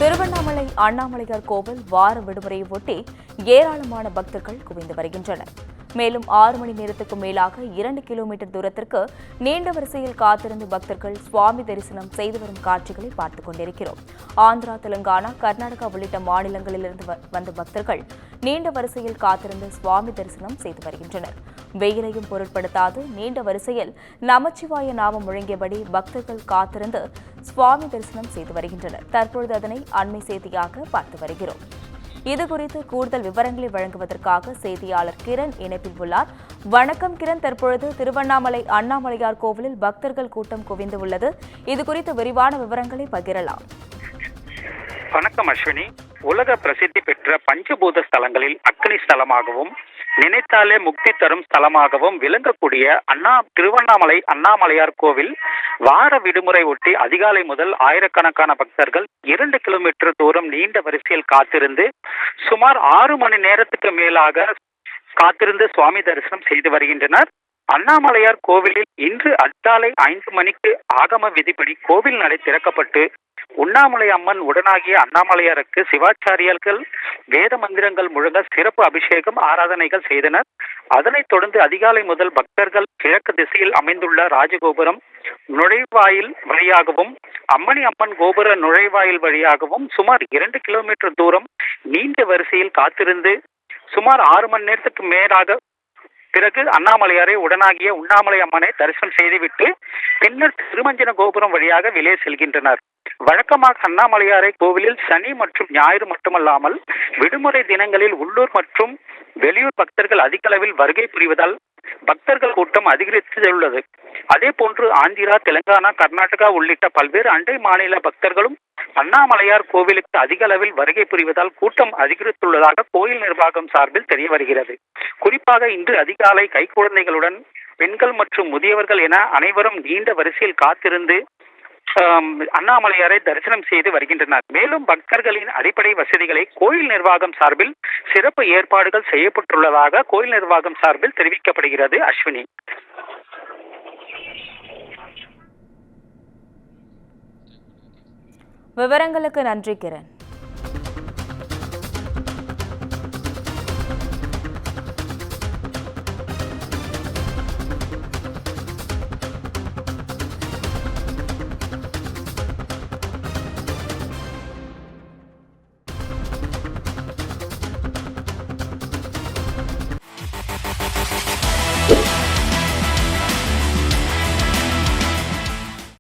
திருவண்ணாமலை அண்ணாமலையார் கோவில் வார விடுமுறையை ஒட்டி ஏராளமான பக்தர்கள் குவிந்து வருகின்றனர். மேலும் 6 மணி நேரத்துக்கும் மேலாக 2 கிலோமீட்டர் தூரத்திற்கு நீண்ட வரிசையில் காத்திருந்து பக்தர்கள் சுவாமி தரிசனம் செய்து வரும் காட்சிகளை பார்த்துக் கொண்டிருக்கிறோம். ஆந்திரா, தெலுங்கானா, கர்நாடகா உள்ளிட்ட மாநிலங்களிலிருந்து வந்த பக்தர்கள் நீண்ட வரிசையில் காத்திருந்து சுவாமி தரிசனம் செய்து வருகின்றனர். வெயிலையும் பொருட்படுத்தாது நீண்ட வரிசையில் நமச்சிவாய நாமம் முழங்கியபடி பக்தர்கள் காத்திருந்து சுவாமி தரிசனம் செய்து வருகின்றனர். தற்பொழுது அதனை அண்மை செய்தியாக பார்த்து வருகிறோம். இதுகுறித்து கூடுதல் விவரங்களை வழங்குவதற்காக செய்தியாளர் கிரண் இணைப்பில் உள்ளார். வணக்கம் கிரண், தற்பொழுது திருவண்ணாமலை அண்ணாமலையார் கோவிலில் பக்தர்கள் கூட்டம் குவிந்து உள்ளது. இதுகுறித்து விரிவான விவரங்களை பகிரலாம். வணக்கம் அஸ்வினி. உலக பிரசித்தி பெற்ற பஞ்சபூத ஸ்தலங்களில் அக்னி ஸ்தலமாகவும் நினைத்தாலே முக்தி தரும் ஸ்தலமாகவும் விளங்கக்கூடிய திருவண்ணாமலை அண்ணாமலையார் கோவில் வார விடுமுறை ஒட்டி அதிகாலை முதல் ஆயிரக்கணக்கான பக்தர்கள் 2 கிலோமீட்டர் தூரம் நீண்ட வரிசையில் காத்திருந்து சுமார் 6 மணி நேரத்துக்கு மேலாக காத்திருந்து சுவாமி தரிசனம் செய்து வருகின்றனர். அண்ணாமலையார் கோவிலில் இன்று அதிகாலை 5 மணிக்கு ஆகம விதிப்படி கோவில் நடை திறக்கப்பட்டு உண்ணாமலை அம்மன் உடனாகிய அண்ணாமலையாருக்கு சிவாச்சாரியர்கள் வேத மந்திரங்கள் முழங்க சிறப்பு அபிஷேகம் ஆராதனைகள் செய்தனர். அதனைத் தொடர்ந்து அதிகாலை முதல் பக்தர்கள் கிழக்கு திசையில் அமைந்துள்ள ராஜகோபுரம் நுழைவாயில் வழியாகவும் அம்மணி அம்மன் கோபுர நுழைவாயில் வழியாகவும் சுமார் 2 கிலோமீட்டர் தூரம் நீண்ட வரிசையில் காத்திருந்து சுமார் 6 மணி நேரத்துக்கு மேலாக பிறகு அண்ணாமலையாரை உடனாகிய உண்ணாமலை அம்மனை தரிசனம் செய்துவிட்டு பின்னர் திருமஞ்சன கோபுரம் வழியாக வெளியே செல்கின்றனர். வழக்கமாக அண்ணாமலையாரை கோவிலில் சனி மற்றும் ஞாயிறு மட்டுமல்லாமல் விடுமுறை தினங்களில் உள்ளூர் மற்றும் வெளியூர் பக்தர்கள் அதிக அளவில் வருகை புரிவதால் பக்தர்கள் கூட்டம் அதிகரித்துள்ளது. அதே போன்று ஆந்திரா, தெலுங்கானா, கர்நாடகா உள்ளிட்ட பல்வேறு அண்டை மாநில பக்தர்களும் அண்ணாமலையார் கோவிலுக்கு அதிக அளவில் வருகை புரிவதால் கூட்டம் அதிகரித்துள்ளதாக கோயில் நிர்வாகம் சார்பில் தெரிய வருகிறது. குறிப்பாக இன்று அதிகாலை கைக்குழந்தைகளுடன் பெண்கள் மற்றும் முதியவர்கள் என அனைவரும் நீண்ட வரிசையில் காத்திருந்து அண்ணாமலையாரை தரிசனம் செய்து வருகின்றனர். மேலும் பக்தர்களின் அடிப்படை வசதிகளை கோயில் நிர்வாகம் சார்பில் சிறப்பு ஏற்பாடுகள் செய்யப்பட்டுள்ளதாக கோயில் நிர்வாகம் சார்பில் தெரிவிக்கப்படுகிறது. அஸ்வினி, விவரங்களுக்கு நன்றி கிரண்.